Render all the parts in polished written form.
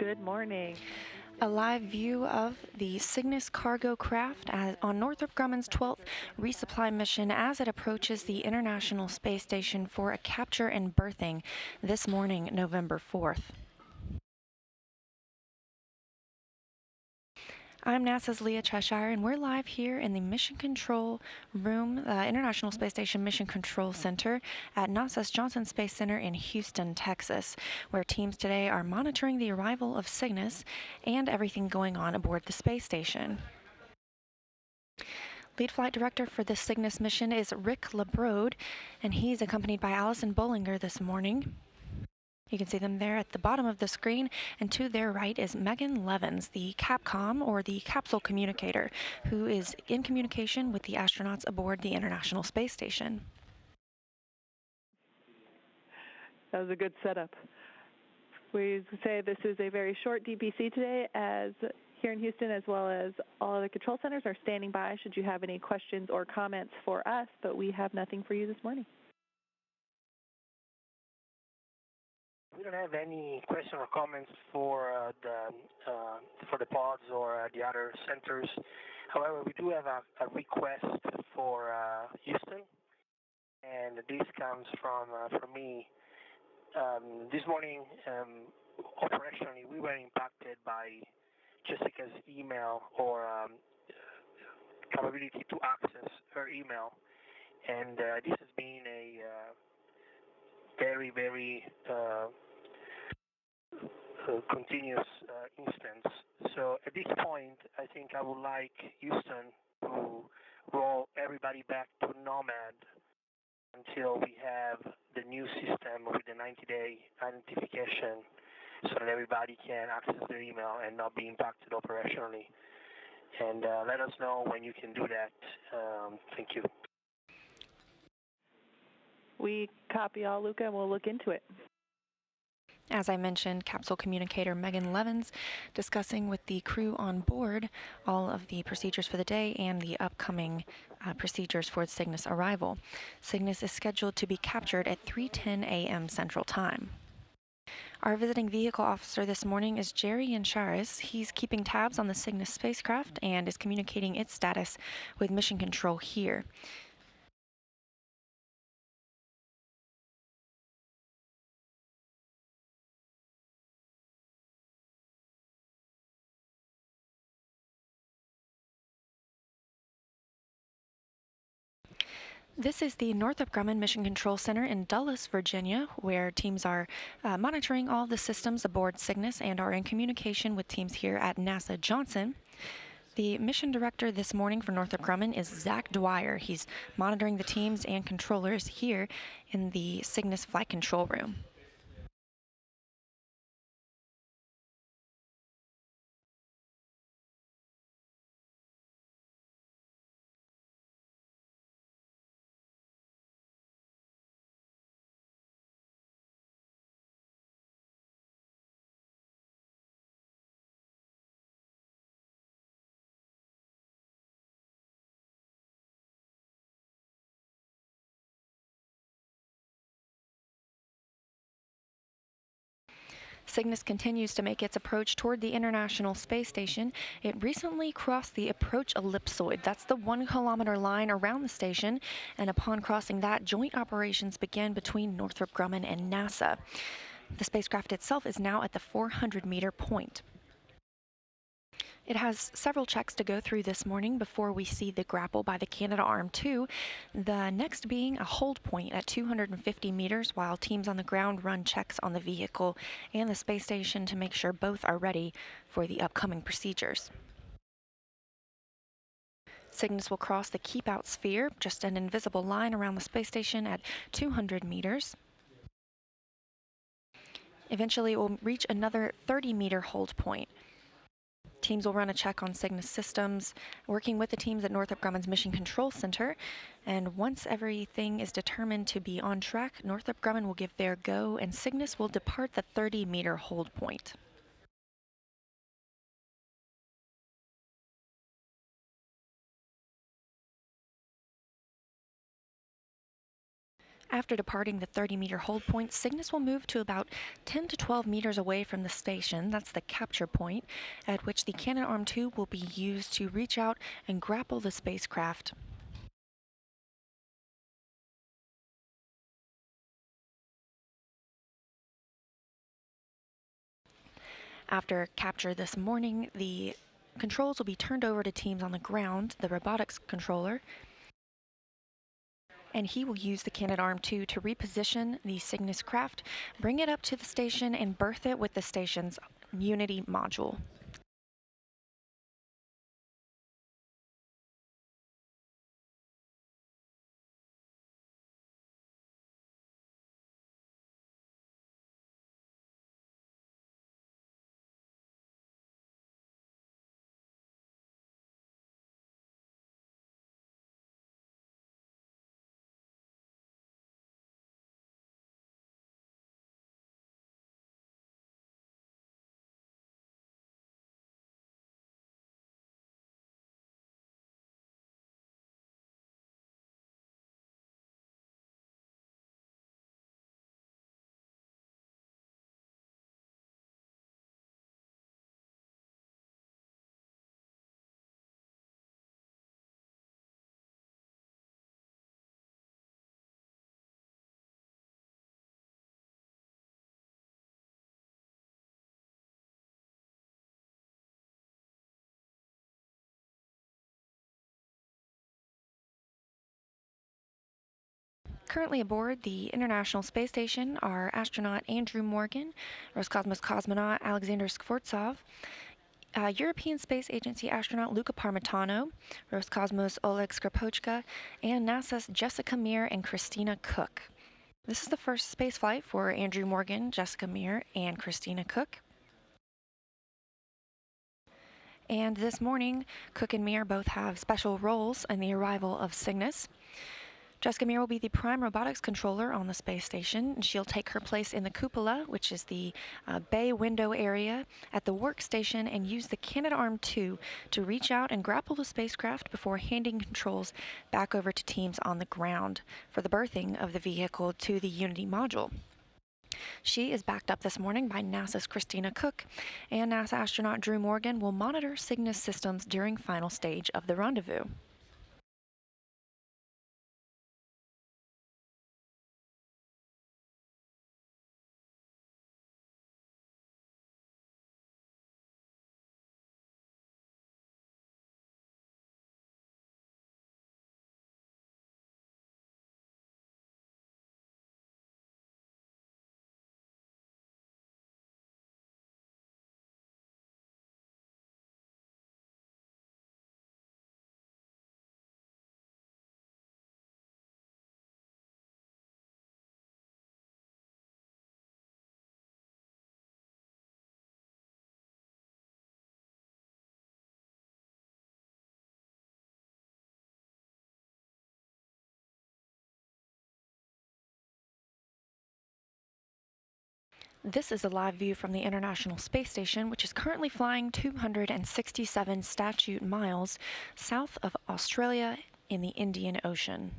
Good morning. A live view of the Cygnus cargo craft on Northrop Grumman's 12th resupply mission as it approaches the International Space Station for a capture and berthing this morning, November 4th. I'm NASA's Leah Cheshire, and we're live here in the Mission Control Room, International Space Station Mission Control Center at NASA's Johnson Space Center in Houston, Texas, where teams today are monitoring the arrival of Cygnus and everything going on aboard the space station. Lead flight director for the Cygnus mission is Rick LeBrode, and he's accompanied by Allison Bollinger this morning. You can see them there at the bottom of the screen, and to their right is Megan Levins, the Capcom, or the capsule communicator, who is in communication with the astronauts aboard the International Space Station. That was a good setup. We say this is a very short DPC today, as here in Houston, as well as all of the control centers are standing by should you have any questions or comments for us, but we have nothing for you this morning. We don't have any question or comments for the pods or the other centers. However, we do have a request for Houston, and this comes from me. This morning, operationally, we were impacted by Jessica's email or capability to access her email, and this has been a very, very continuous instance. So at this point, I think I would like Houston to roll everybody back to Nomad until we have the new system with the 90-day identification so that everybody can access their email and not be impacted operationally. And let us know when you can do that. Thank you. We copy all, Luca, and we'll look into it. As I mentioned, capsule communicator Megan Levins discussing with the crew on board all of the procedures for the day and the upcoming procedures for Cygnus arrival. Cygnus is scheduled to be captured at 3:10 a.m. Central Time. Our visiting vehicle officer this morning is Jerry Antares. He's keeping tabs on the Cygnus spacecraft and is communicating its status with Mission Control here. This is the Northrop Grumman Mission Control Center in Dulles, Virginia, where teams are monitoring all the systems aboard Cygnus and are in communication with teams here at NASA Johnson. The mission director this morning for Northrop Grumman is Zach Dwyer. He's monitoring the teams and controllers here in the Cygnus flight control room. Cygnus continues to make its approach toward the International Space Station. It recently crossed the approach ellipsoid. That's the 1 kilometer line around the station, and upon crossing that, joint operations began between Northrop Grumman and NASA. The spacecraft itself is now at the 400-meter point. It has several checks to go through this morning before we see the grapple by the Canadarm2, the next being a hold point at 250 meters while teams on the ground run checks on the vehicle and the space station to make sure both are ready for the upcoming procedures. Cygnus will cross the keep out sphere, just an invisible line around the space station at 200 meters. Eventually it will reach another 30-meter hold point. Teams will run a check on Cygnus systems, working with the teams at Northrop Grumman's Mission Control Center. And once everything is determined to be on track, Northrop Grumman will give their go, and Cygnus will depart the 30-meter hold point. After departing the 30-meter hold point, Cygnus will move to about 10 to 12 meters away from the station. That's the capture point, at which the Canadarm2 will be used to reach out and grapple the spacecraft. After capture this morning, the controls will be turned over to teams on the ground, the robotics controller, and he will use the Canadarm2 to reposition the Cygnus craft, bring it up to the station, and berth it with the station's Unity module. Currently aboard the International Space Station are astronaut Andrew Morgan, Roscosmos cosmonaut Alexander Skvortsov, European Space Agency astronaut Luca Parmitano, Roscosmos Oleg Skripochka, and NASA's Jessica Meir and Christina Koch. This is the first spaceflight for Andrew Morgan, Jessica Meir, and Christina Koch. And this morning, Koch and Meir both have special roles in the arrival of Cygnus. Jessica Meir will be the prime robotics controller on the space station, and she'll take her place in the cupola, which is the bay window area at the workstation, and use the Canadarm2 to reach out and grapple the spacecraft before handing controls back over to teams on the ground for the berthing of the vehicle to the Unity module. She is backed up this morning by NASA's Christina Koch, and NASA astronaut Drew Morgan will monitor Cygnus systems during final stage of the rendezvous. This is a live view from the International Space Station, which is currently flying 267 statute miles south of Australia in the Indian Ocean.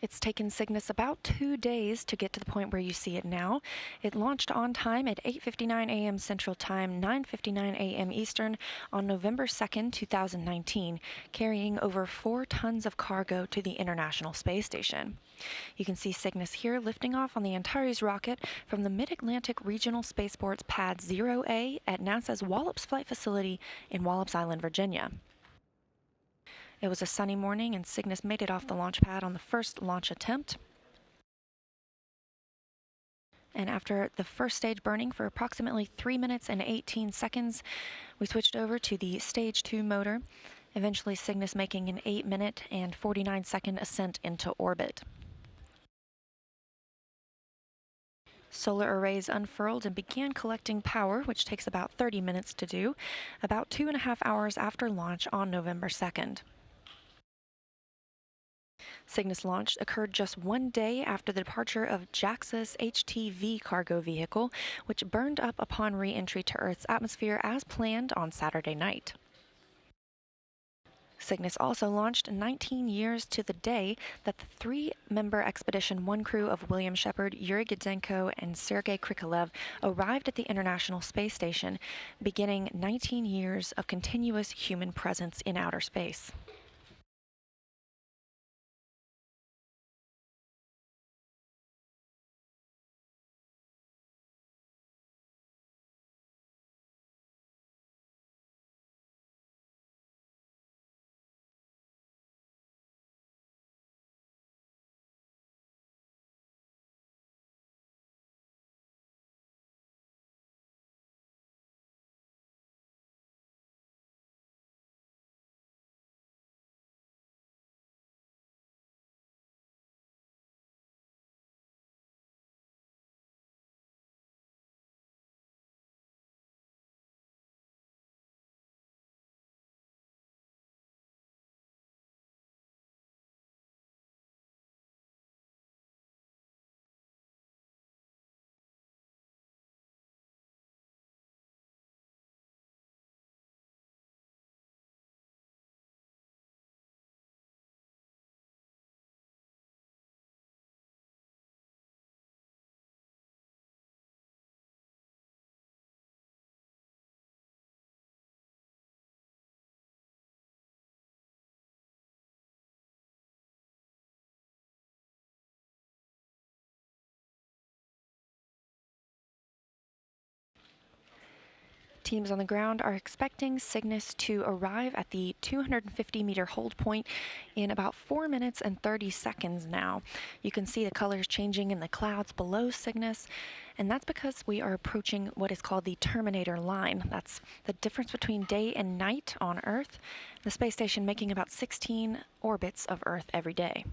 It's taken Cygnus about 2 days to get to the point where you see it now. It launched on time at 8:59 a.m. Central Time, 9:59 a.m. Eastern on November 2nd, 2019, carrying over 4 tons of cargo to the International Space Station. You can see Cygnus here lifting off on the Antares rocket from the Mid-Atlantic Regional Spaceport's Pad 0A at NASA's Wallops Flight Facility in Wallops Island, Virginia. It was a sunny morning, and Cygnus made it off the launch pad on the first launch attempt. And after the first stage burning for approximately 3 minutes and 18 seconds, we switched over to the stage 2 motor, eventually Cygnus making an 8-minute and 49-second ascent into orbit. Solar arrays unfurled and began collecting power, which takes about 30 minutes to do, about 2.5 hours after launch on November 2nd. Cygnus launch occurred just 1 day after the departure of JAXA's HTV cargo vehicle, which burned up upon re-entry to Earth's atmosphere as planned on Saturday night. Cygnus also launched 19 years to the day that the 3-member Expedition 1 crew of William Shepard, Yuri Gidzenko, and Sergei Krikalev arrived at the International Space Station, beginning 19 years of continuous human presence in outer space. Teams on the ground are expecting Cygnus to arrive at the 250-meter hold point in about 4 minutes and 30 seconds now. You can see the colors changing in the clouds below Cygnus, and that's because we are approaching what is called the Terminator line. That's the difference between day and night on Earth, the space station making about 16 orbits of Earth every day.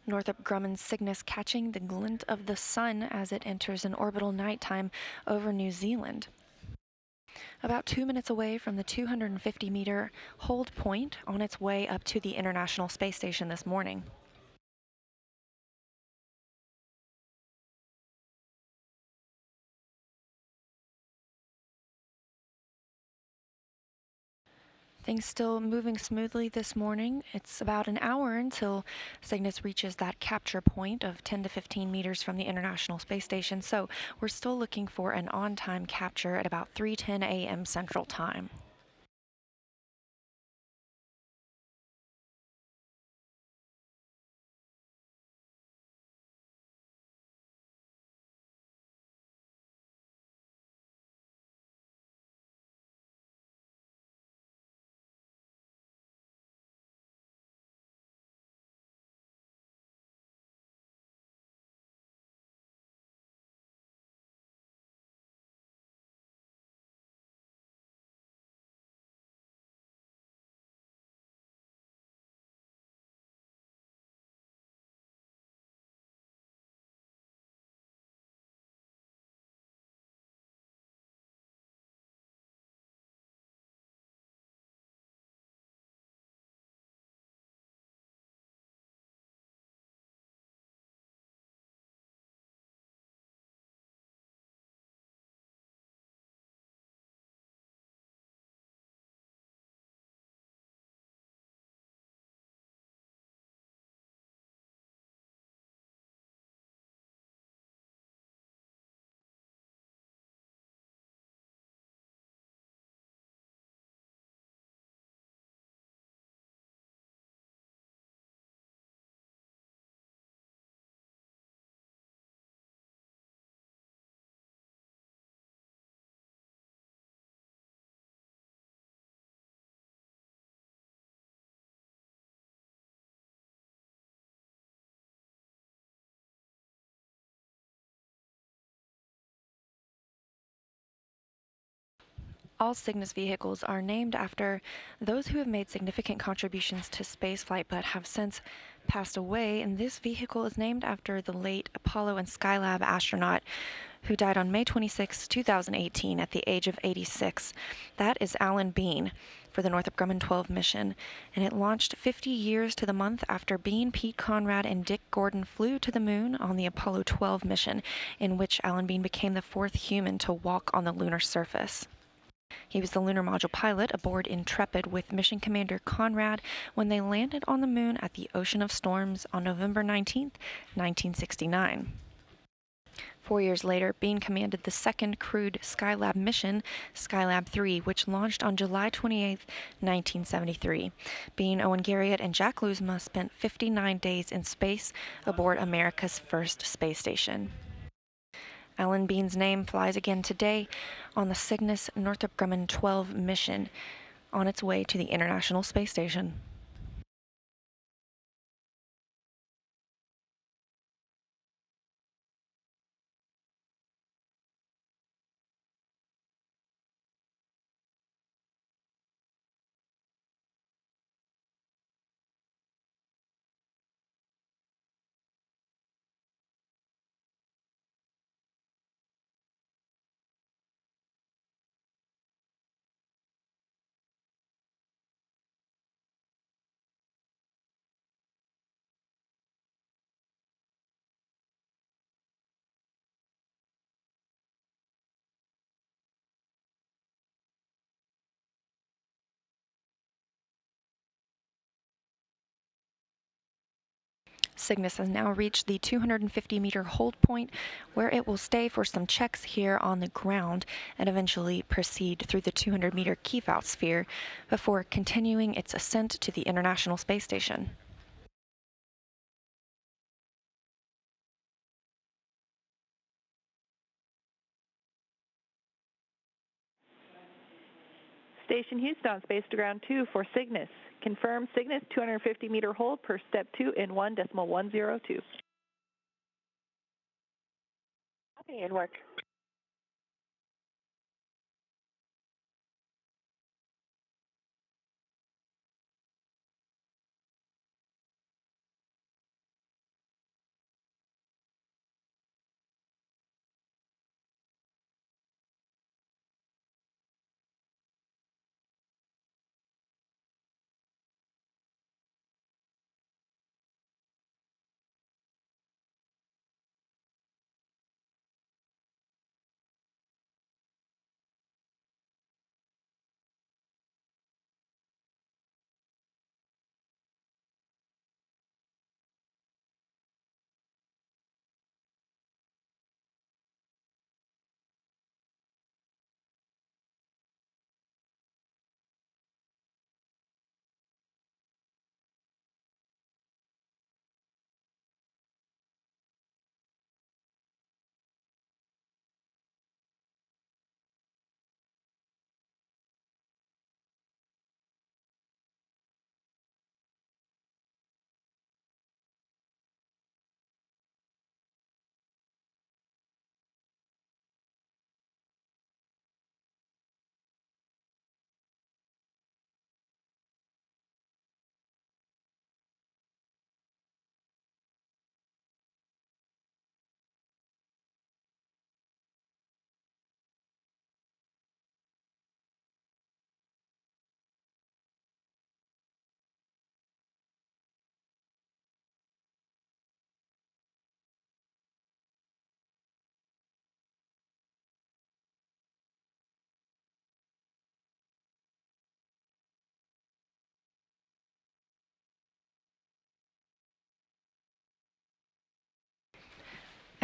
Northrop Grumman's Cygnus catching the glint of the sun as it enters an orbital nighttime over New Zealand. About 2 minutes away from the 250-meter hold point on its way up to the International Space Station this morning. Things still moving smoothly this morning. It's about an hour until Cygnus reaches that capture point of 10 to 15 meters from the International Space Station, so we're still looking for an on-time capture at about 3:10 a.m. Central Time. All Cygnus vehicles are named after those who have made significant contributions to spaceflight but have since passed away, and this vehicle is named after the late Apollo and Skylab astronaut who died on May 26, 2018 at the age of 86. That is Alan Bean for the Northrop Grumman 12 mission, and it launched 50 years to the month after Bean, Pete Conrad, and Dick Gordon flew to the moon on the Apollo 12 mission, in which Alan Bean became the fourth human to walk on the lunar surface. He was the lunar module pilot aboard Intrepid with Mission Commander Conrad when they landed on the moon at the Ocean of Storms on November 19, 1969. 4 years later, Bean commanded the second crewed Skylab mission, Skylab 3, which launched on July 28, 1973. Bean, Owen Garriott, and Jack Loosma spent 59 days in space aboard America's first space station. Alan Bean's name flies again today on the Cygnus Northrop Grumman 12 mission on its way to the International Space Station. Cygnus has now reached the 250-meter hold point, where it will stay for some checks here on the ground and eventually proceed through the 200-meter Kiefout sphere before continuing its ascent to the International Space Station. Station Houston on space to ground 2 for Cygnus. Confirm Cygnus 250-meter hold per step 2 in 1.102. Copy and work.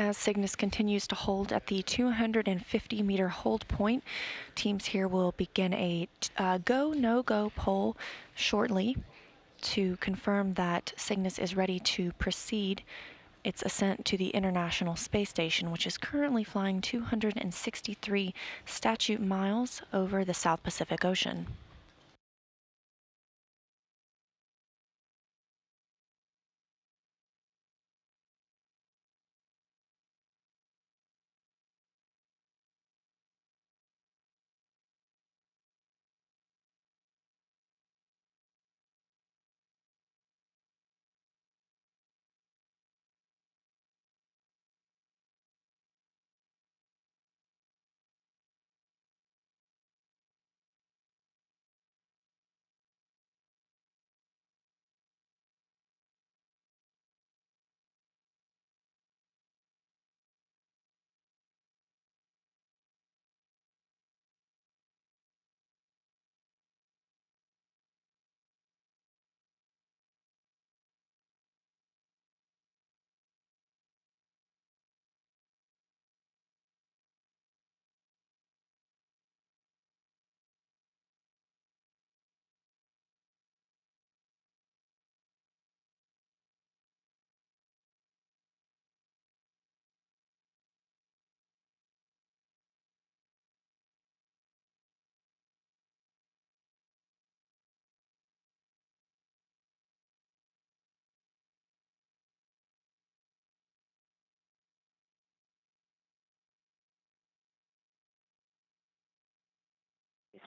as Cygnus continues to hold at the 250-meter hold point. Teams here will begin a go, no-go poll shortly to confirm that Cygnus is ready to proceed its ascent to the International Space Station, which is currently flying 263 statute miles over the South Pacific Ocean.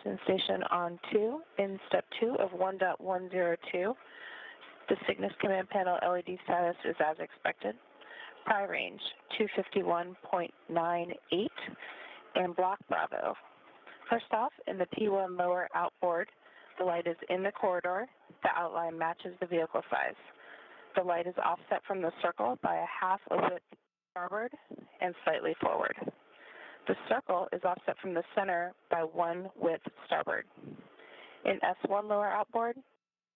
Houston Station on 2 in step 2 of 1.102. The Cygnus command panel LED status is as expected. Pi range 251.98 and block Bravo. First off, in the P1 lower outboard, the light is in the corridor. The outline matches the vehicle size. The light is offset from the circle by a half a width starboard and slightly forward. The circle is offset from the center by 1 width starboard. In S1 lower outboard,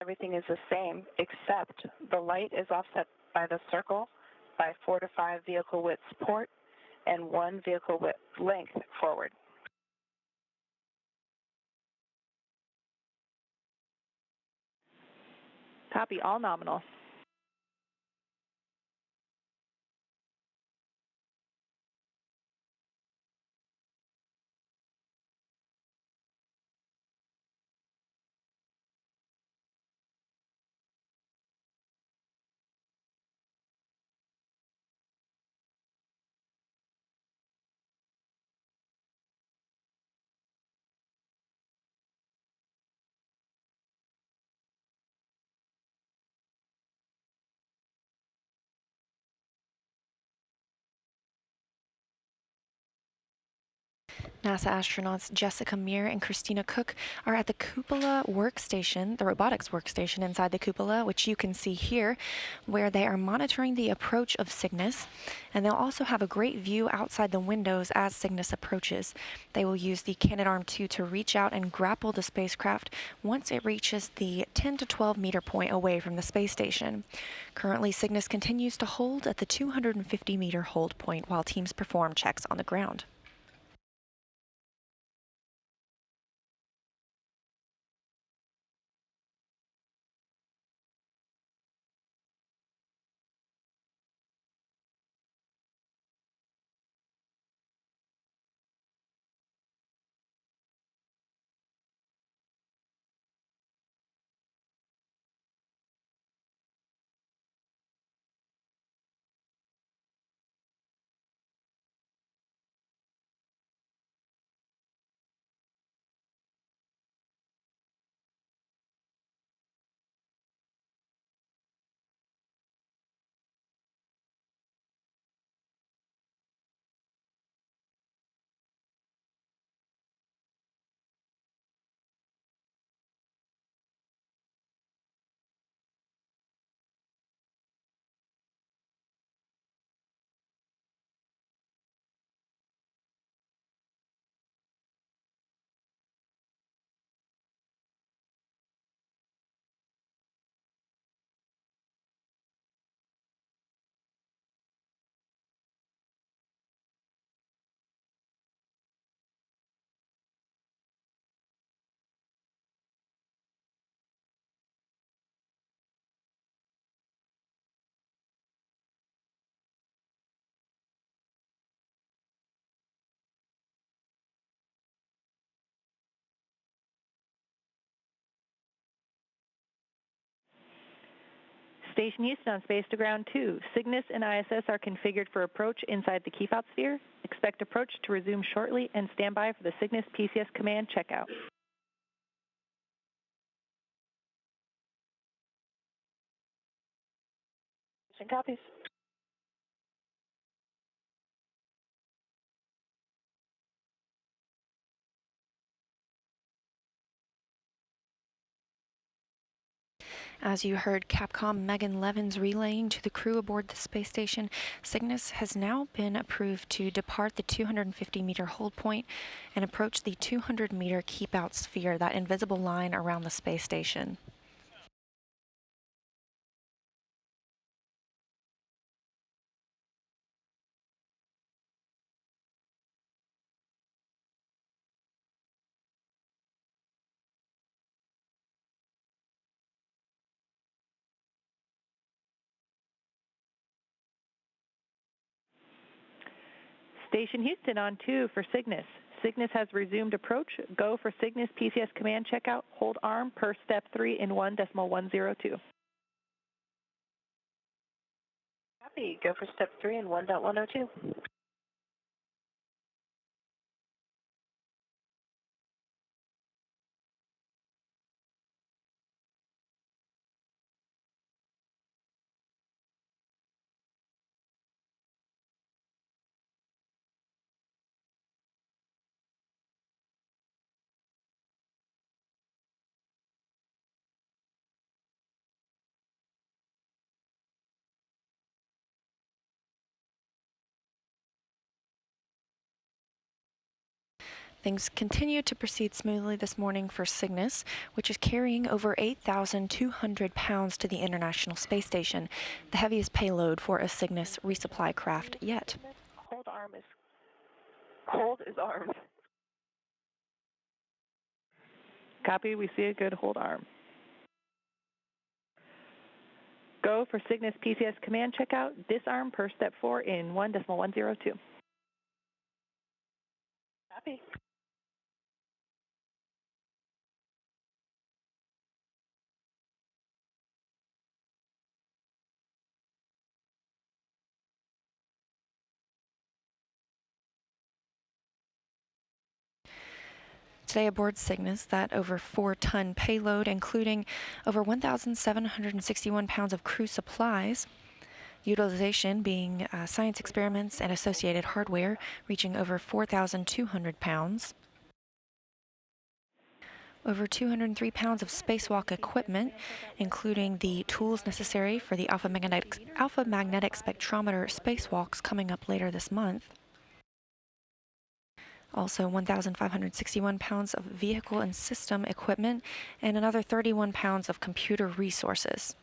everything is the same except the light is offset by the circle by 4 to 5 vehicle widths port and 1 vehicle width length forward. Copy, all nominal. NASA astronauts Jessica Meir and Christina Koch are at the cupola workstation, the robotics workstation inside the cupola, which you can see here, where they are monitoring the approach of Cygnus. And they'll also have a great view outside the windows as Cygnus approaches. They will use the Canadarm2 to reach out and grapple the spacecraft once it reaches the 10 to 12 meter point away from the space station. Currently, Cygnus continues to hold at the 250 meter hold point while teams perform checks on the ground. Station Houston on space to ground 2. Cygnus and ISS are configured for approach inside the keep-out sphere. Expect approach to resume shortly and stand by for the Cygnus PCS command checkout. Copies. As you heard Capcom Megan Levins relaying to the crew aboard the space station, Cygnus has now been approved to depart the 250-meter hold point and approach the 200-meter keep-out sphere, that invisible line around the space station. Station Houston on 2 for Cygnus. Cygnus has resumed approach. Go for Cygnus PCS command checkout. Hold arm per step 3 in 1.102. Copy. Go for step 3 in 1.102. Things continue to proceed smoothly this morning for Cygnus, which is carrying over 8,200 pounds to the International Space Station, the heaviest payload for a Cygnus resupply craft yet. Hold is armed. Copy. We see a good hold arm. Go for Cygnus PCS command checkout. Disarm per step 4 in 1.102. Copy. Today aboard Cygnus, that over 4-ton payload, including over 1,761 pounds of crew supplies, utilization being science experiments and associated hardware, reaching over 4,200 pounds. Over 203 pounds of spacewalk equipment, including the tools necessary for the alpha magnetic spectrometer spacewalks coming up later this month. Also 1,561 pounds of vehicle and system equipment, and another 31 pounds of computer resources.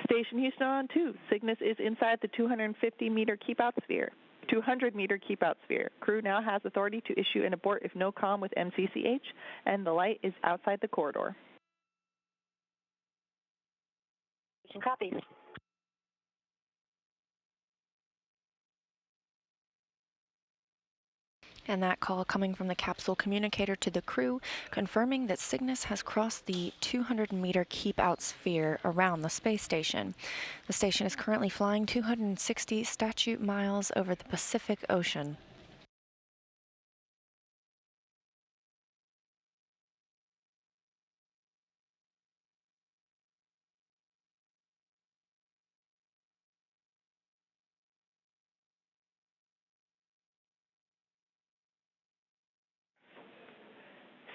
Station Houston on 2. Cygnus is inside the 250-meter keep-out sphere. 200-meter keep-out sphere. Crew now has authority to issue an abort if no comm with MCCH, and the light is outside the corridor. Copy. And that call coming from the capsule communicator to the crew, confirming that Cygnus has crossed the 200-meter keep-out sphere around the space station. The station is currently flying 260 statute miles over the Pacific Ocean.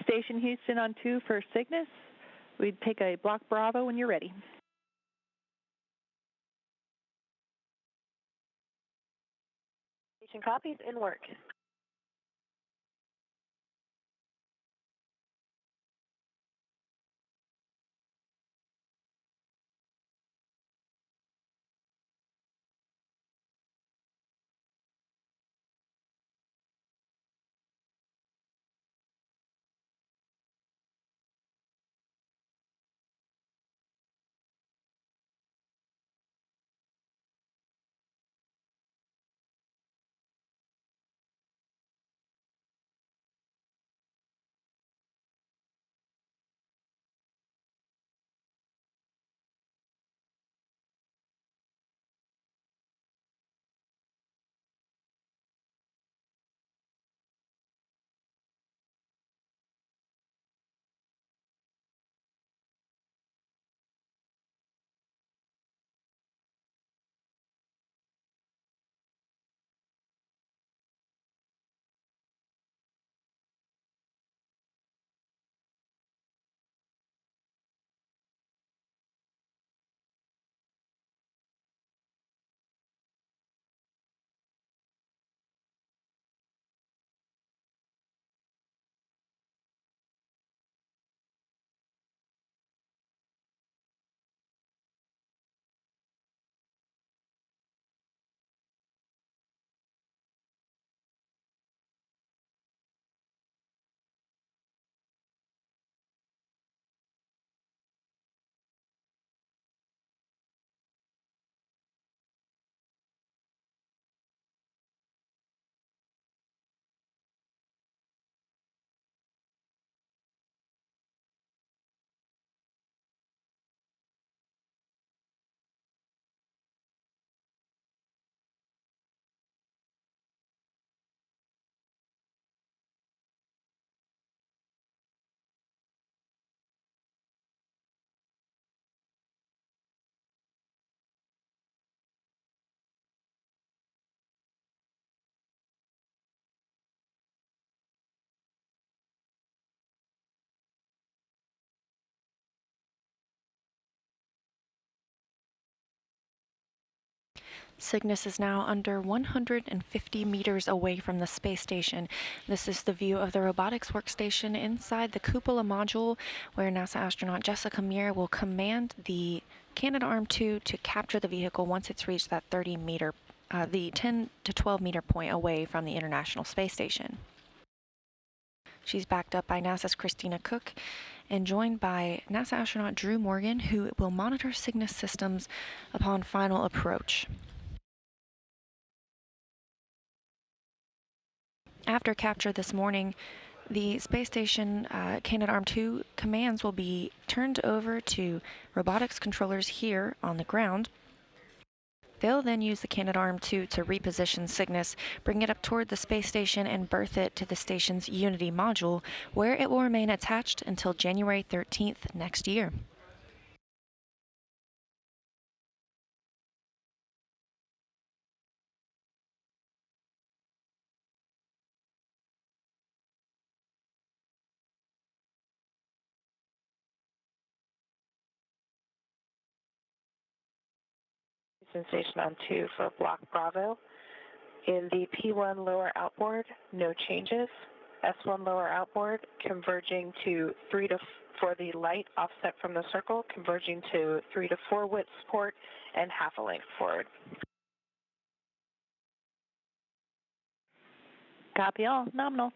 Station Houston on 2 for Cygnus. We'd take a block Bravo when you're ready. Station copies, in work. Cygnus is now under 150 meters away from the space station. This is the view of the robotics workstation inside the cupola module, where NASA astronaut Jessica Meir will command the Canadarm2 to capture the vehicle once it's reached that 10 to 12 meter point away from the International Space Station. She's backed up by NASA's Christina Koch and joined by NASA astronaut Drew Morgan, who will monitor Cygnus systems upon final approach. After capture this morning, the space station Canadarm2 commands will be turned over to robotics controllers here on the ground. They'll then use the Canadarm2 to reposition Cygnus, bring it up toward the space station, and berth it to the station's Unity module, where it will remain attached until January 13th next year. Houston Station on 2 for block Bravo. In the P1 lower outboard, no changes. S1 lower outboard converging to 3 to for the light offset from the circle, converging to 3 to 4 widths port and half a length forward. Copy all. Nominal.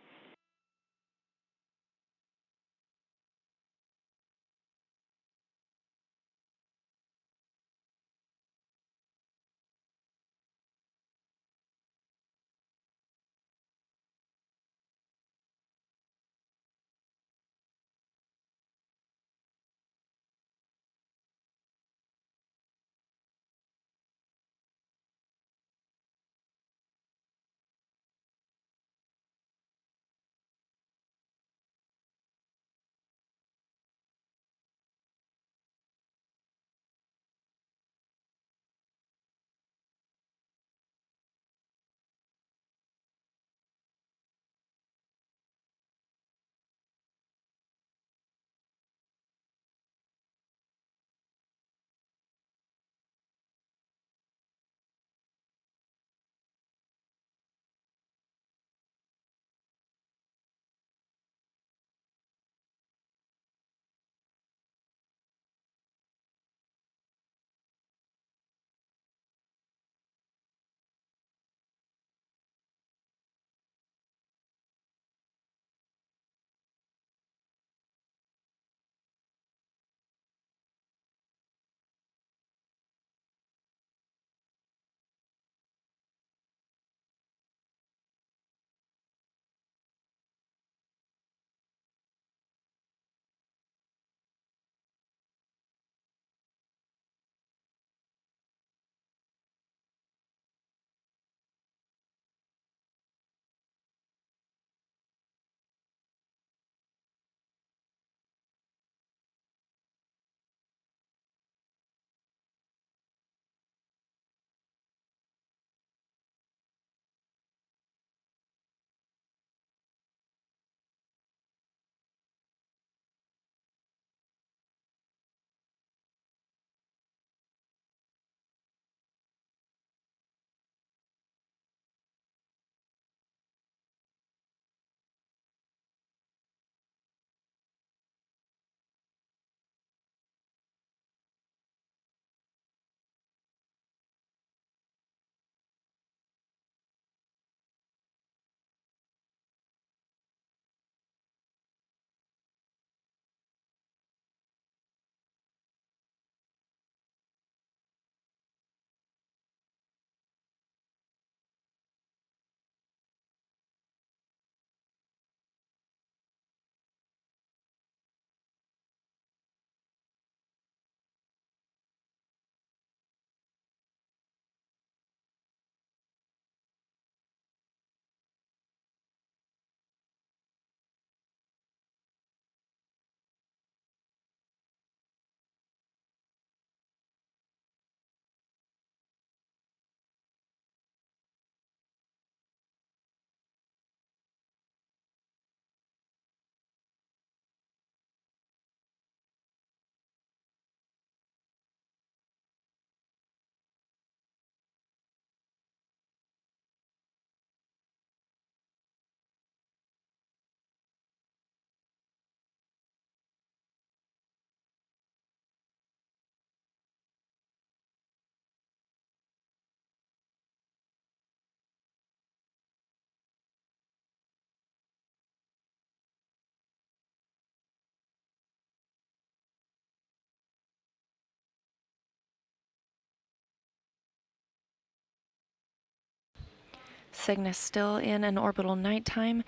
Cygnus still in an orbital nighttime,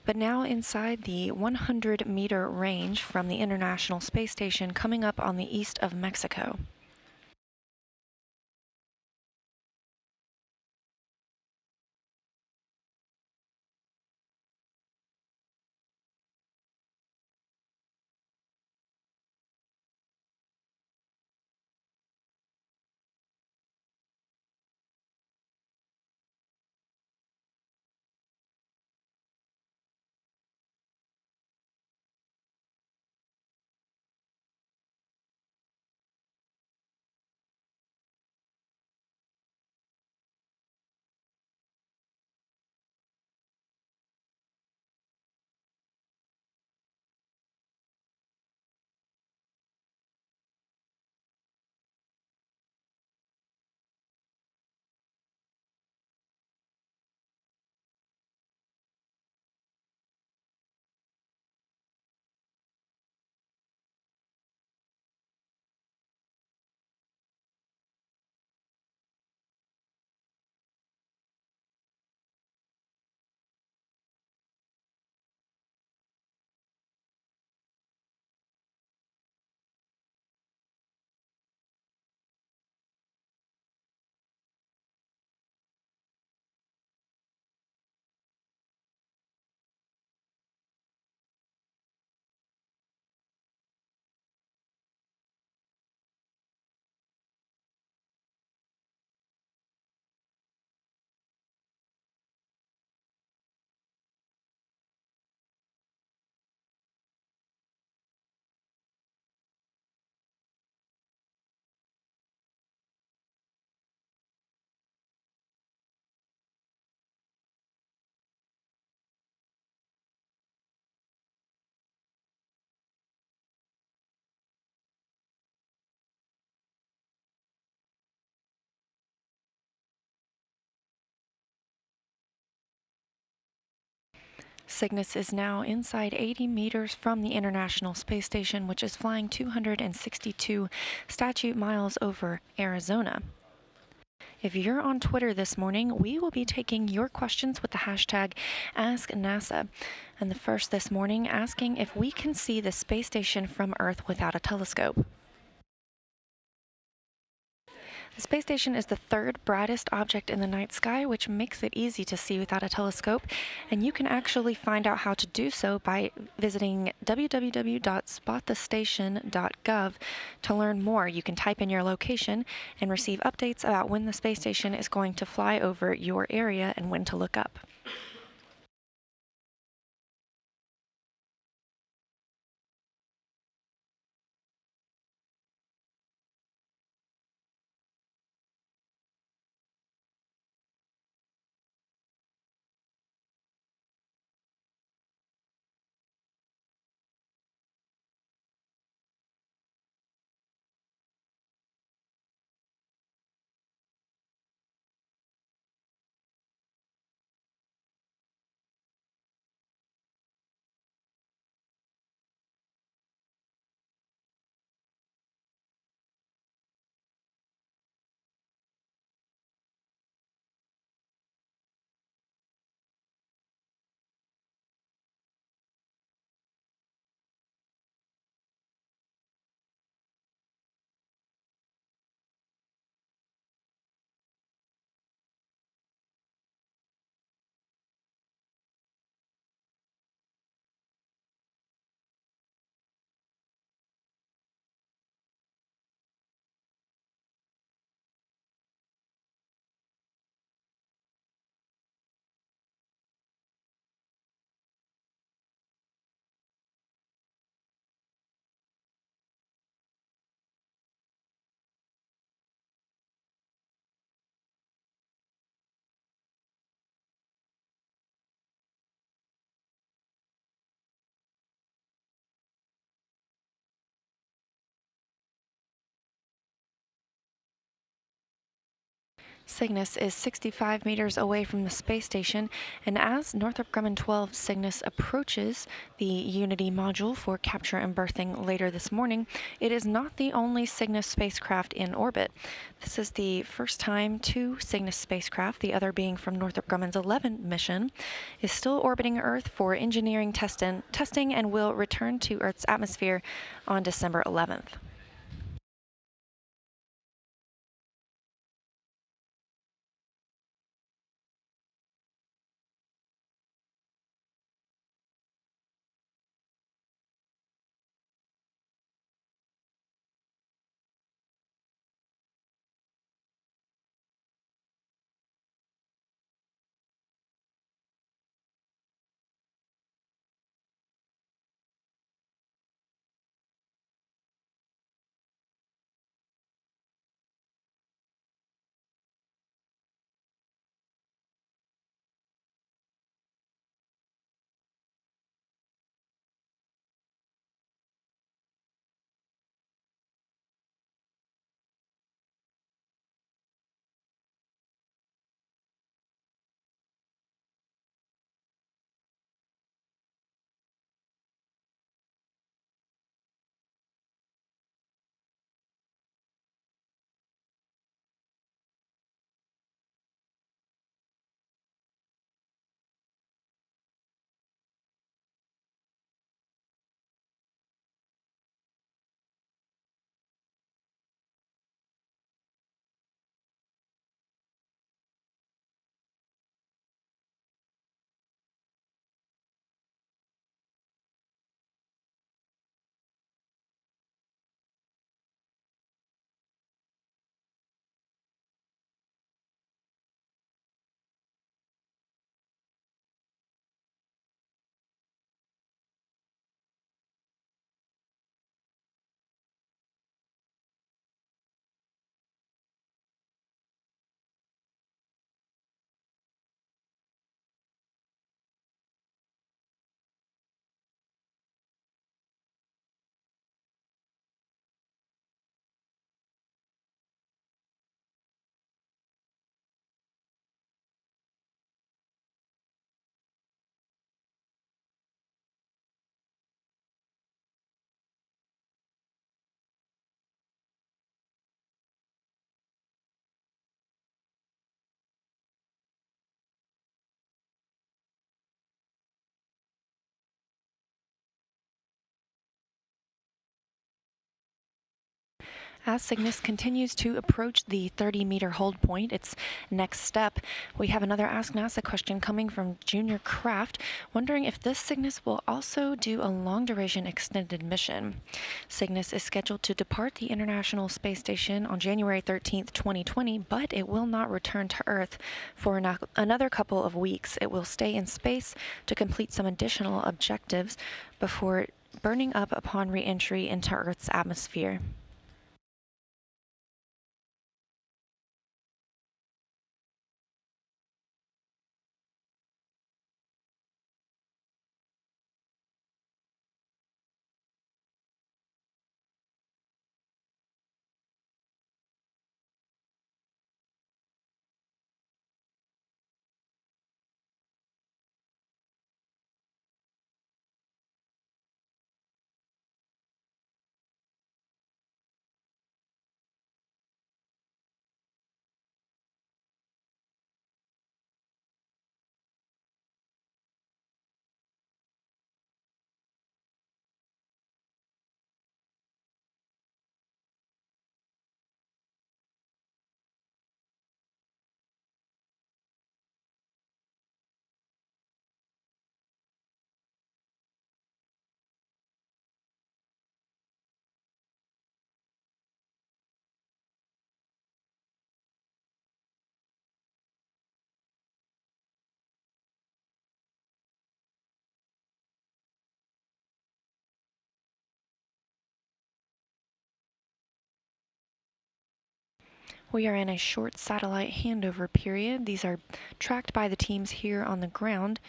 but now inside the 100-meter range from the International Space Station coming up on the east of Mexico. Cygnus is now inside 80 meters from the International Space Station, which is flying 262 statute miles over Arizona. If you're on Twitter this morning, we will be taking your questions with the hashtag AskNASA. And the first this morning asking if we can see the space station from Earth without a telescope. The space station is the third brightest object in the night sky, which makes it easy to see without a telescope, and you can actually find out how to do so by visiting www.spotthestation.gov to learn more. You can type in your location and receive updates about when the space station is going to fly over your area and when to look up. Cygnus is 65 meters away from the space station, and as Northrop Grumman 12 Cygnus approaches the Unity module for capture and berthing later this morning, it is not the only Cygnus spacecraft in orbit. This is the first time two Cygnus spacecraft, the other being from Northrop Grumman's 11 mission, is still orbiting Earth for engineering testing and will return to Earth's atmosphere on December 11th. As Cygnus continues to approach the 30-meter hold point, its next step, we have another Ask NASA question coming from Junior Craft, wondering if this Cygnus will also do a long-duration extended mission. Cygnus is scheduled to depart the International Space Station on January 13th, 2020, but it will not return to Earth for another couple of weeks. It will stay in space to complete some additional objectives before burning up upon re-entry into Earth's atmosphere. We are in a short satellite handover period. These are tracked by the teams here on the ground.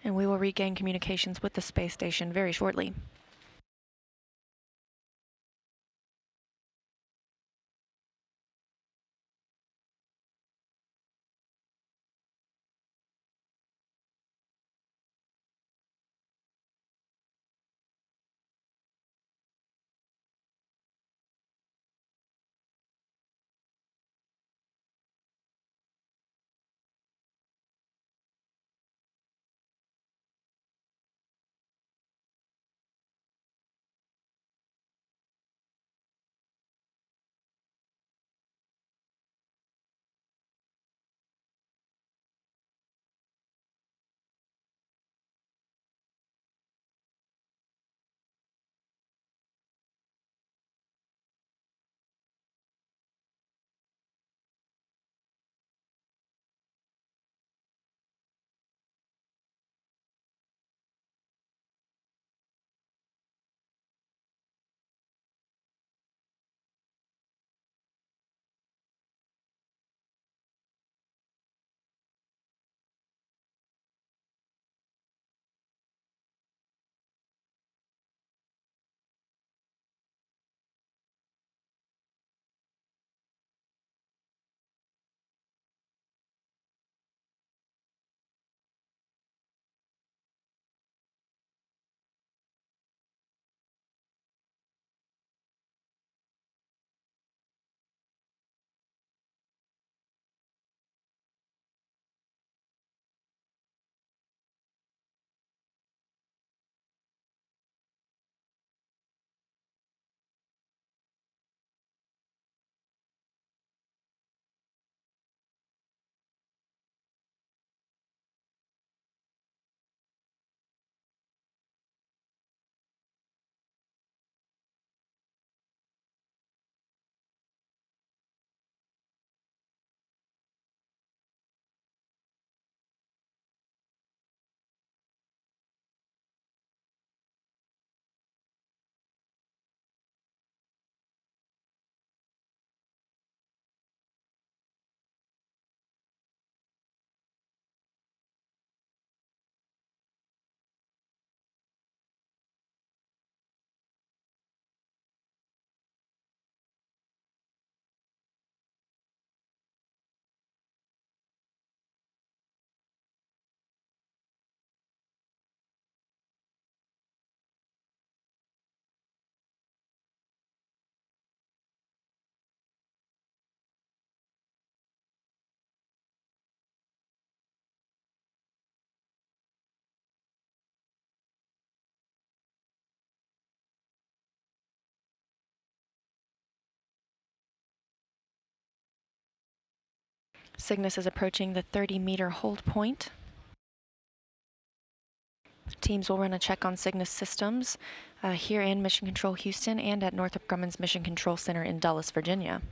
And we will regain communications with the space station very shortly. Cygnus is approaching the 30-meter hold point. Teams will run a check on Cygnus systems here in Mission Control Houston and at Northrop Grumman's Mission Control Center in Dulles, Virginia.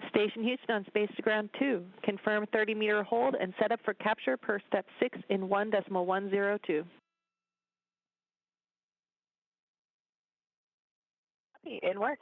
Station Houston on Space to Ground 2. Confirm 30-meter hold and set up for capture per step 6 in 1.102. In work.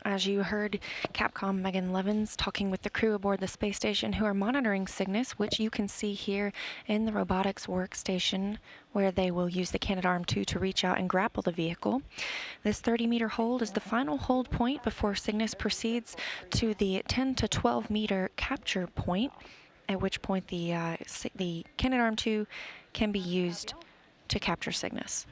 As you heard, Capcom Megan Levins talking with the crew aboard the space station who are monitoring Cygnus, which you can see here in the robotics workstation where they will use the Canadarm2 to reach out and grapple the vehicle. This 30-meter hold is the final hold point before Cygnus proceeds to the 10 to 12-meter capture point, at which point the Canadarm2 can be used to capture Cygnus.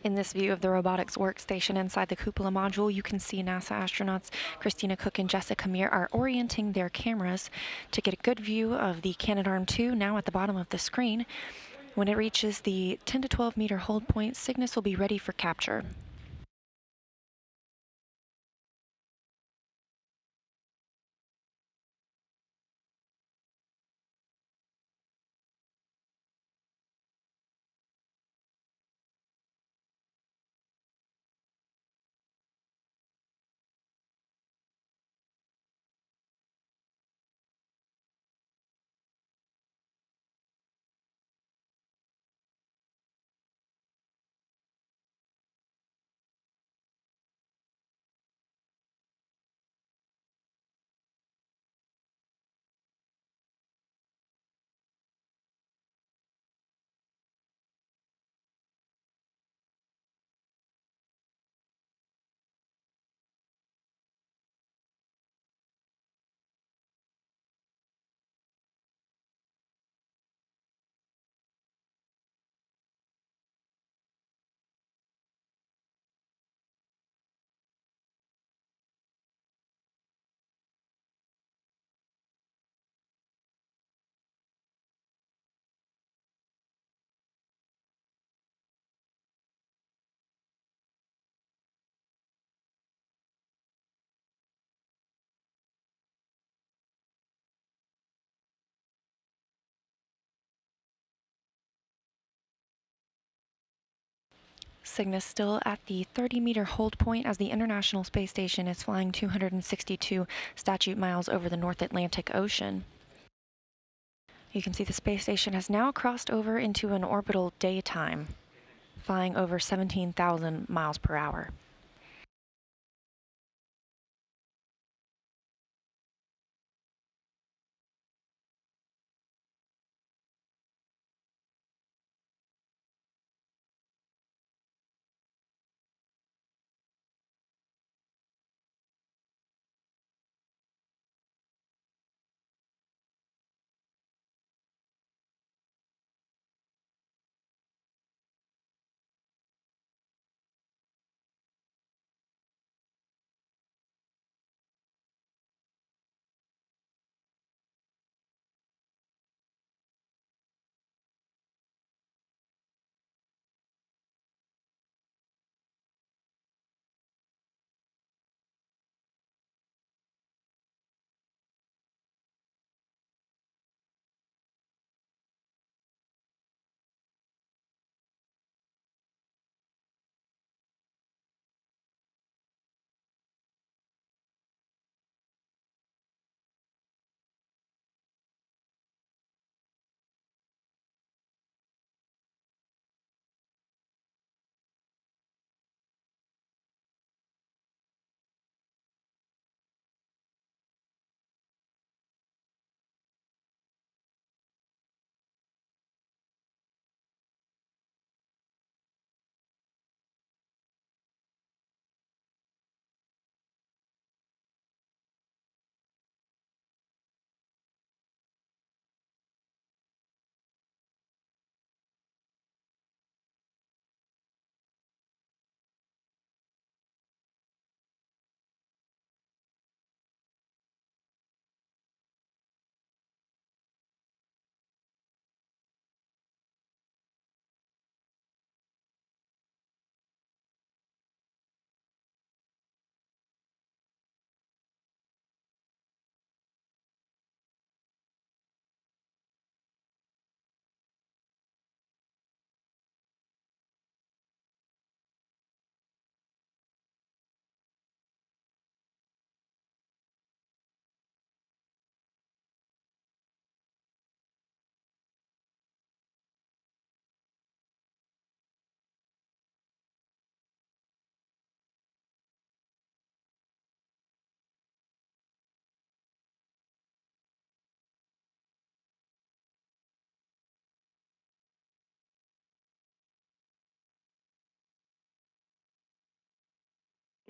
In this view of the robotics workstation inside the cupola module, you can see NASA astronauts Christina, Koch, and Jessica Meir are orienting their cameras to get a good view of the Canadarm2 now at the bottom of the screen. When it reaches the 10 to 12 meter hold point, Cygnus will be ready for capture. Cygnus still at the 30-meter hold point as the International Space Station is flying 262 statute miles over the North Atlantic Ocean. You can see the space station has now crossed over into an orbital daytime, flying over 17,000 miles per hour.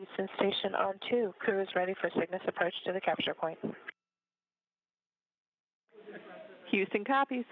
Houston Station on 2. Crew is ready for Cygnus approach to the capture point. Houston copies.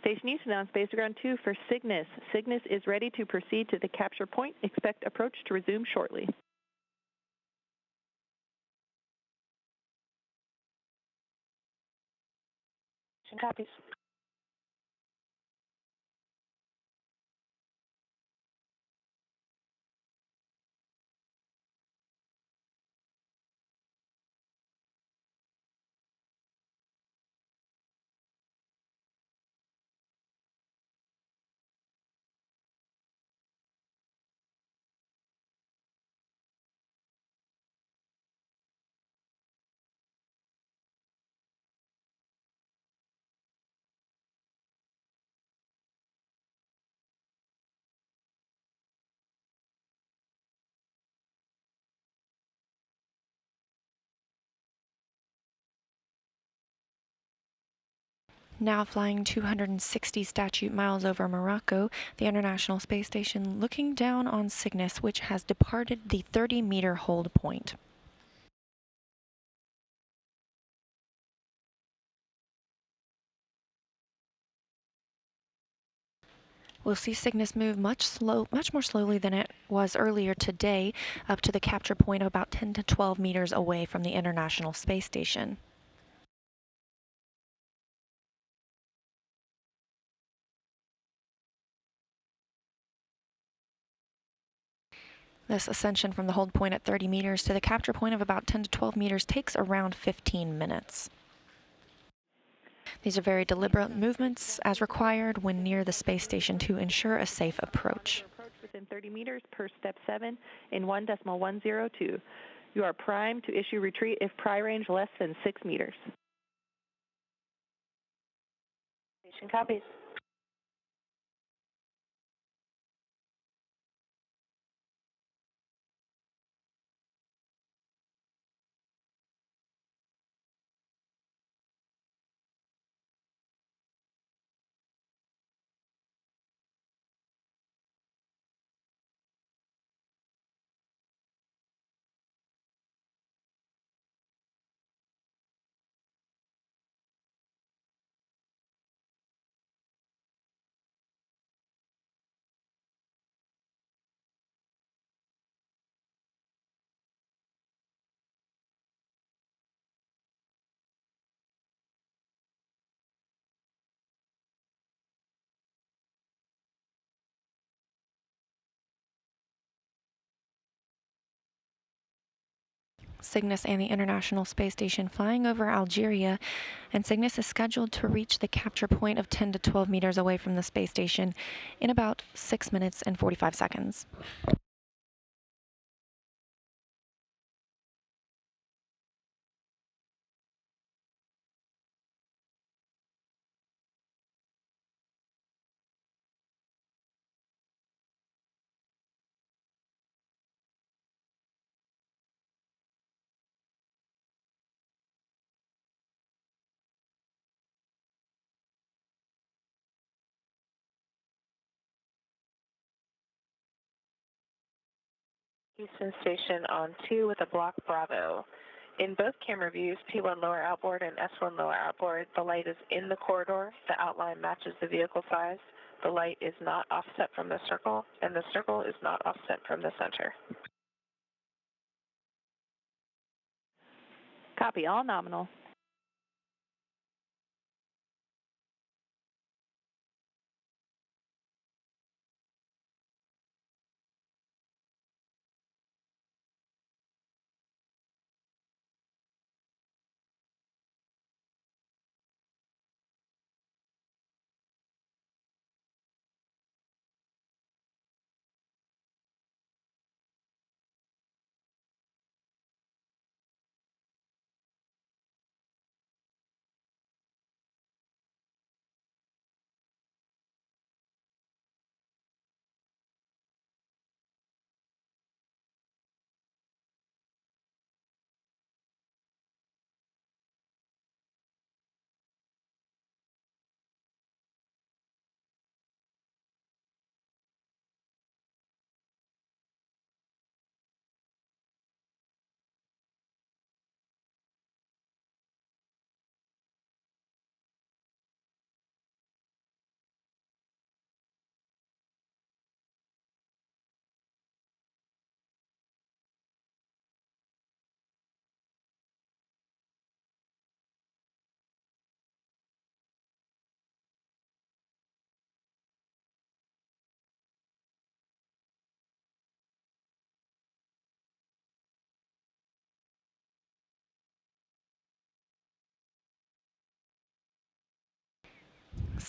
Station Houston on Space Ground 2 for Cygnus. Cygnus is ready to proceed to the capture point. Expect approach to resume shortly. Copies. Now flying 260 statute miles over Morocco, the International Space Station looking down on Cygnus, which has departed the 30-meter hold point. We'll see Cygnus move much more slowly than it was earlier today, up to the capture point of about 10 to 12 meters away from the International Space Station. This ascension from the hold point at 30 meters to the capture point of about 10 to 12 meters takes around 15 minutes. These are very deliberate movements as required when near the space station to ensure a safe approach. Within 30 meters per step 7 in 1.102. You are primed to issue retreat if pry range less than 6 meters. Station copies. Cygnus and the International Space Station flying over Algeria, and Cygnus is scheduled to reach the capture point of 10 to 12 meters away from the space station in about 6 minutes and 45 seconds. Houston Station on 2 with a block Bravo. In both camera views, P1 lower outboard and S1 lower outboard, the light is in the corridor. The outline matches the vehicle size. The light is not offset from the circle, and the circle is not offset from the center. Copy, all nominal.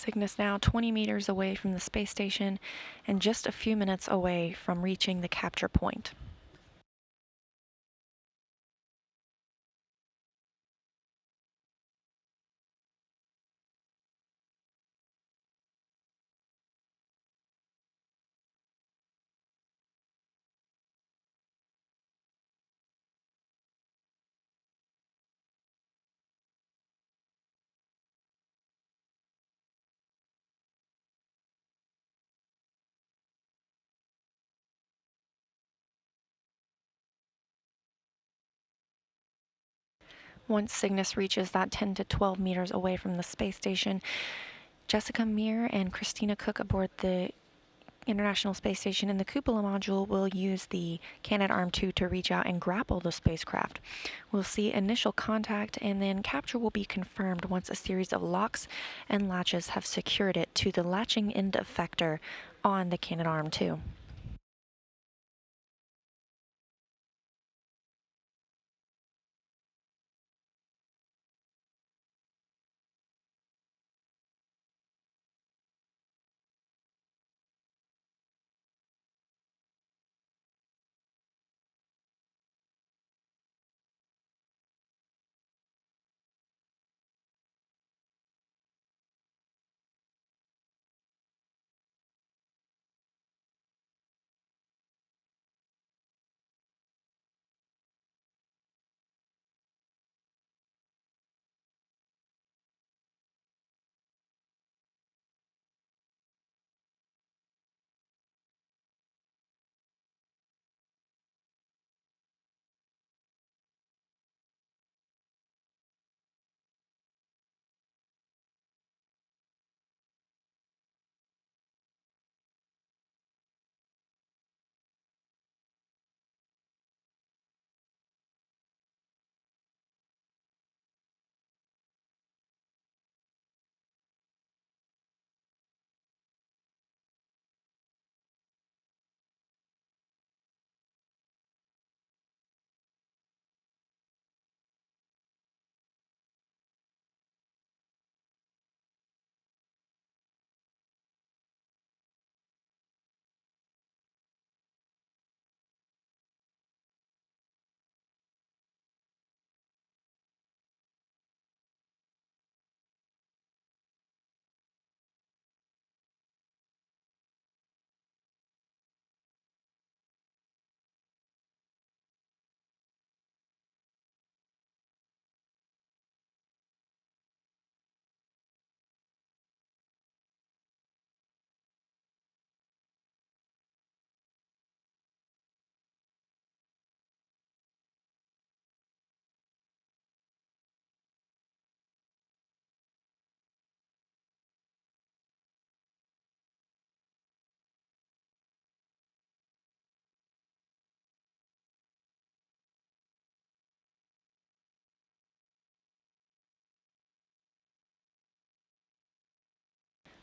Cygnus now 20 meters away from the space station and just a few minutes away from reaching the capture point. Once Cygnus reaches that 10 to 12 meters away from the space station, Jessica, Meir, and Christina Koch aboard the International Space Station in the cupola module will use the Canadarm2 to reach out and grapple the spacecraft. We'll see initial contact, and then capture will be confirmed once a series of locks and latches have secured it to the latching end effector on the Canadarm2.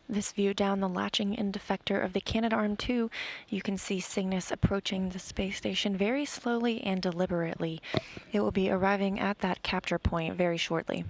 This view down the latching end effector of the Canadarm2, you can see Cygnus approaching the space station very slowly and deliberately. It will be arriving at that capture point very shortly.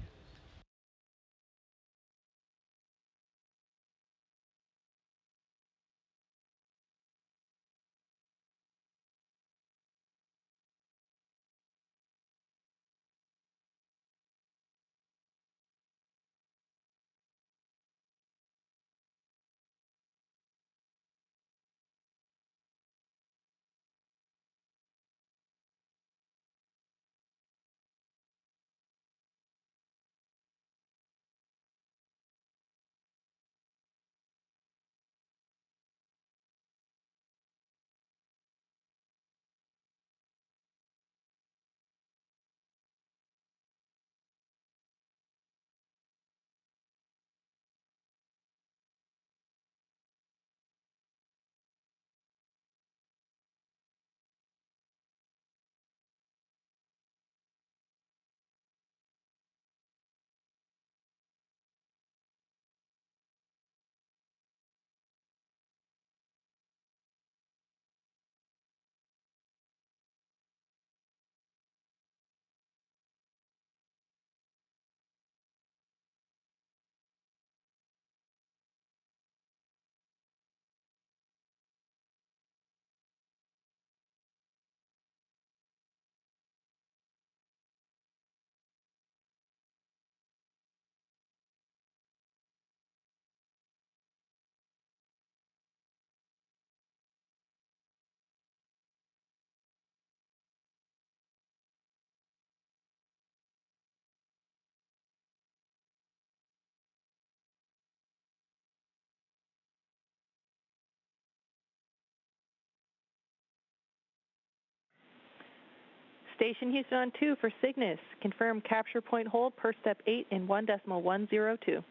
Station Houston on 2 for Cygnus. Confirm capture point hold per step 8 in 1.102.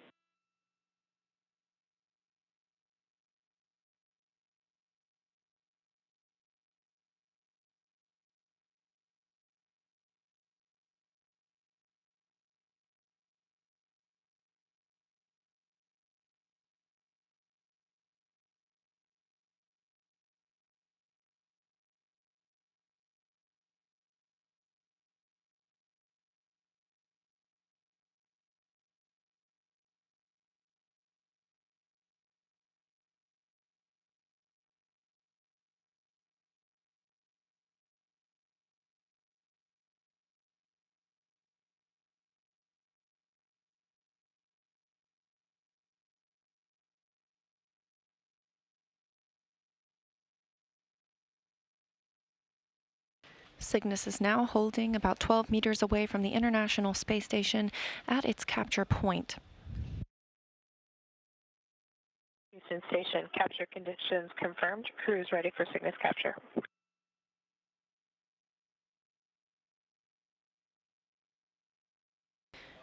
Cygnus is now holding about 12 meters away from the International Space Station at its capture point. Houston Station, capture conditions confirmed. Crew is ready for Cygnus capture.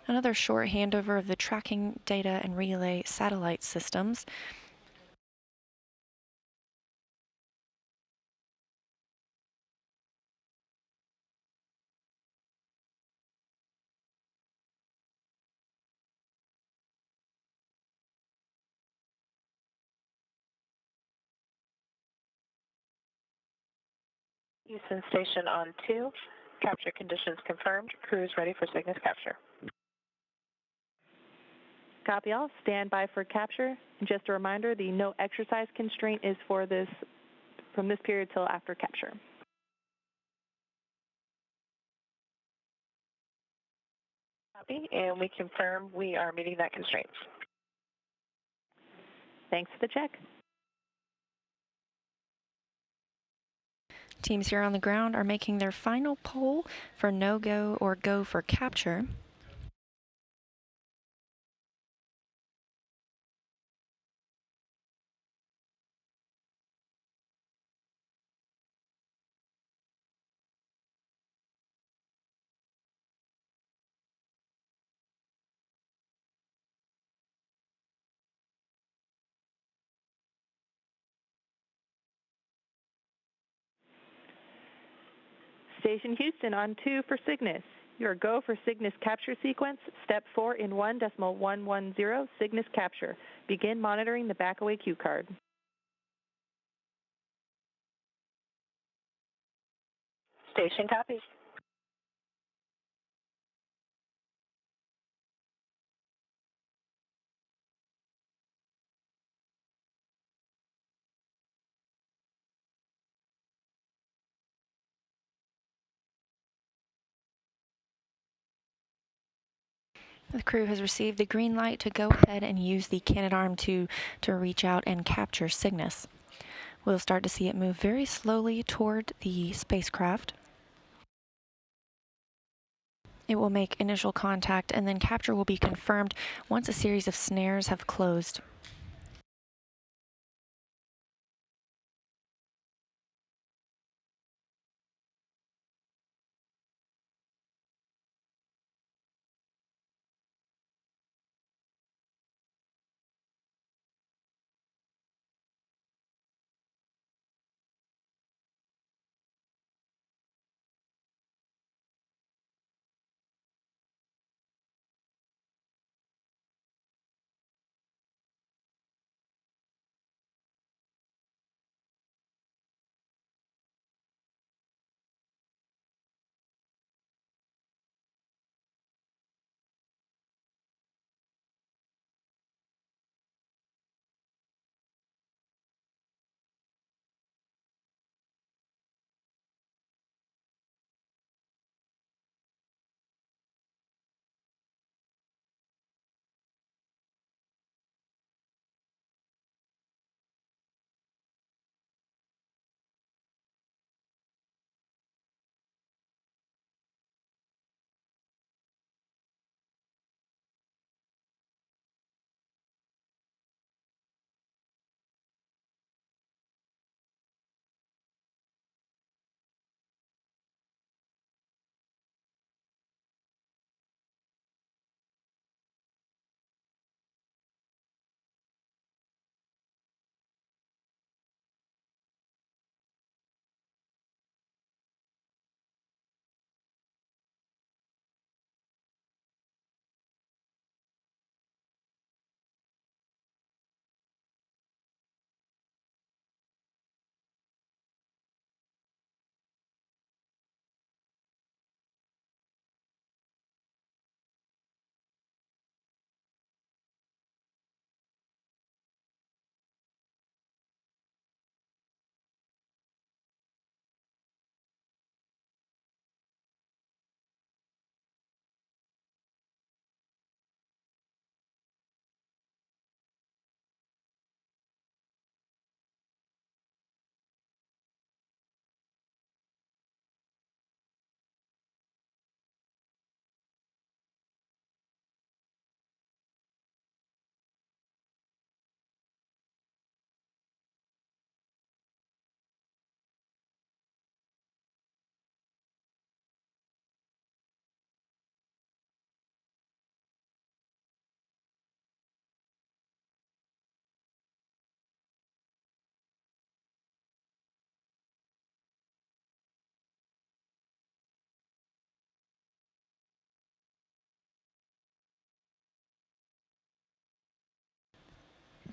Another short handover of the tracking data and relay satellite systems. Houston Station on 2, capture conditions confirmed. Crew is ready for Cygnus capture. Copy all. Stand by for capture. And just a reminder, the no exercise constraint is for this from this period till after capture. Copy, and we confirm we are meeting that constraint. Thanks for the check. Teams here on the ground are making their final poll for no-go or go for capture. Station Houston on 2 for Cygnus. Your go for Cygnus capture sequence, step 4 in 1.110, Cygnus capture. Begin monitoring the backaway cue card. Station copy. The crew has received the green light to go ahead and use the Canadarm 2 to reach out and capture Cygnus. We'll start to see it move very slowly toward the spacecraft. It will make initial contact, and then capture will be confirmed once a series of snares have closed.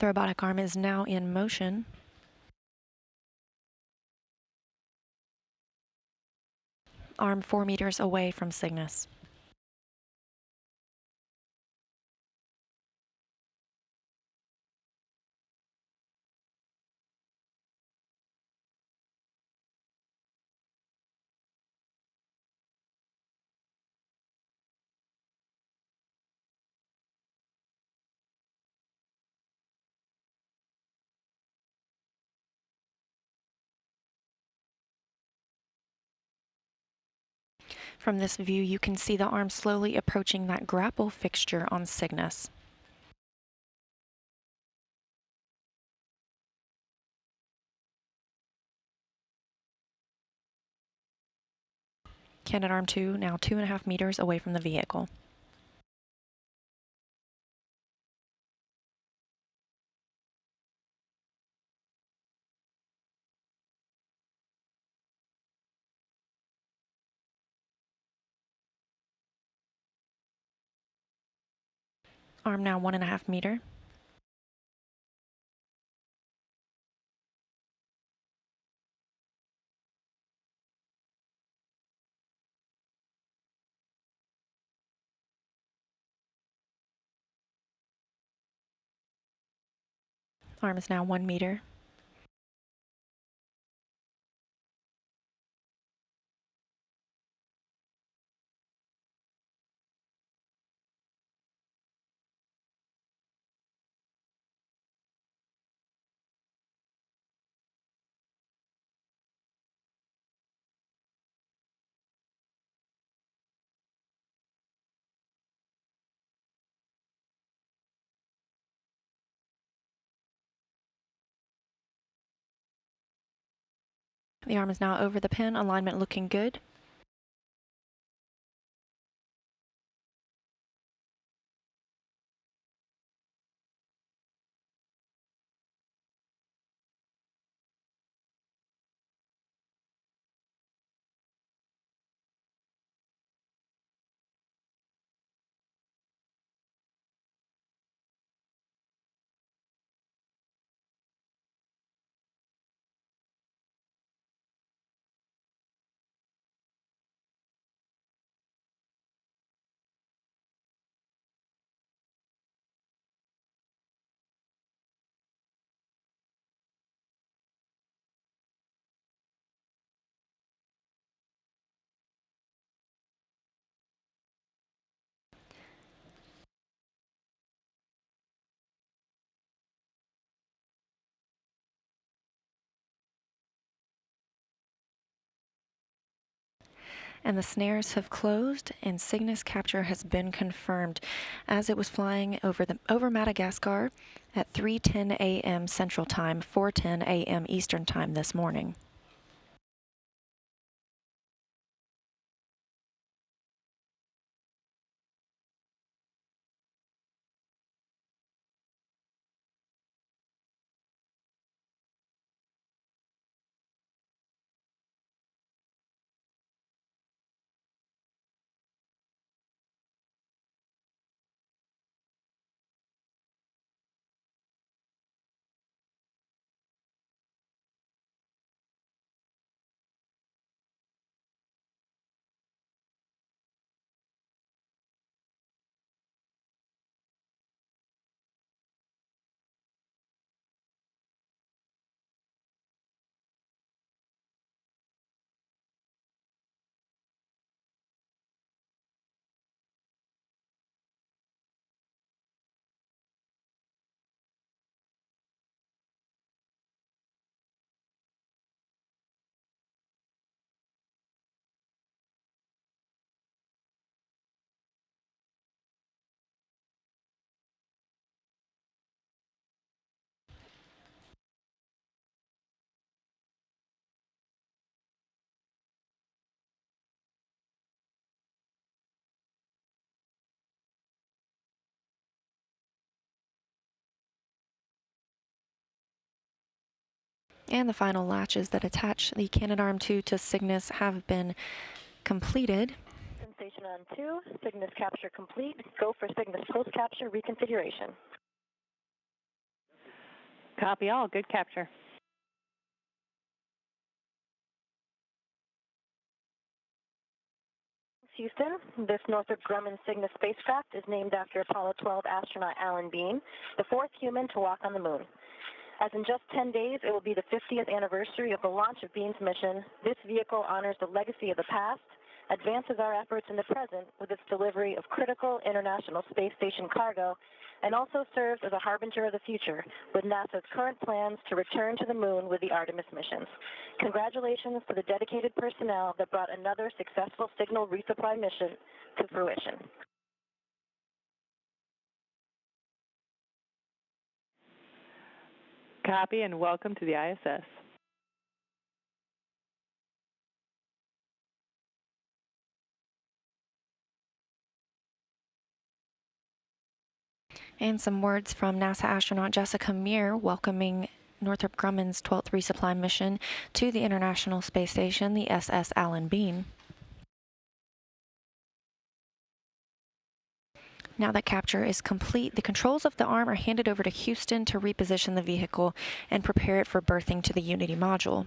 The robotic arm is now in motion. Arm 4 meters away from Cygnus. From this view, you can see the arm slowly approaching that grapple fixture on Cygnus. Canadarm 2 now 2.5 meters away from the vehicle. Arm now 1.5 meter. Arm is now 1 meter. The arm is now over the pin, alignment looking good. And the snares have closed, and Cygnus capture has been confirmed as it was flying over Madagascar at 3:10 a.m. Central Time, 4:10 a.m. Eastern Time this morning. And the final latches that attach the Canadarm2 to Cygnus have been completed. Station on 2, Cygnus capture complete. Go for Cygnus post-capture reconfiguration. Copy all. Good capture. Houston, this Northrop Grumman Cygnus spacecraft is named after Apollo 12 astronaut Alan Bean, the fourth human to walk on the moon. As in just 10 days, it will be the 50th anniversary of the launch of Bean's mission. This vehicle honors the legacy of the past, advances our efforts in the present with its delivery of critical International Space Station cargo, and also serves as a harbinger of the future with NASA's current plans to return to the moon with the Artemis missions. Congratulations to the dedicated personnel that brought another successful signal resupply mission to fruition. Copy and welcome to the ISS. And some words from NASA astronaut Jessica Meir welcoming Northrop Grumman's 12th resupply mission to the International Space Station, the SS Alan Bean. Now that capture is complete, the controls of the arm are handed over to Houston to reposition the vehicle and prepare it for berthing to the Unity module.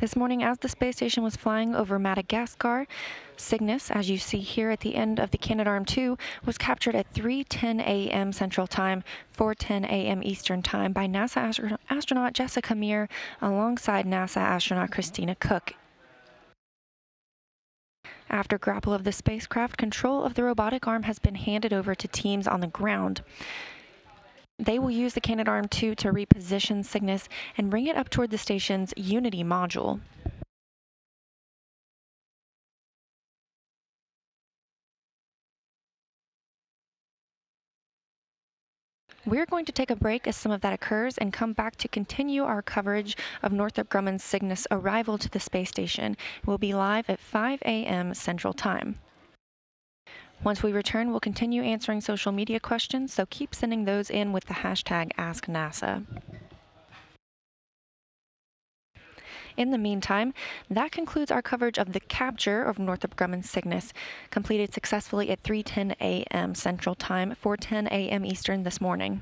This morning, as the space station was flying over Madagascar, Cygnus, as you see here at the end of the Canadarm2, was captured at 3:10 a.m. Central Time, 4:10 a.m. Eastern Time by NASA astronaut Jessica Meir alongside NASA astronaut Christina Koch. After grapple of the spacecraft, control of the robotic arm has been handed over to teams on the ground. They will use the Canadarm2 to reposition Cygnus and bring it up toward the station's Unity module. We're going to take a break as some of that occurs and come back to continue our coverage of Northrop Grumman's Cygnus arrival to the space station. We'll be live at 5 a.m. Central Time. Once we return, we'll continue answering social media questions, so keep sending those in with the hashtag AskNASA. In the meantime, that concludes our coverage of the capture of Northrop Grumman's Cygnus, completed successfully at 3:10 a.m. Central Time, 4:10 a.m. Eastern this morning.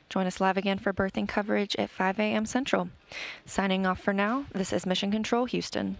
Join us live again for berthing coverage at 5 a.m. Central. Signing off for now, this is Mission Control Houston.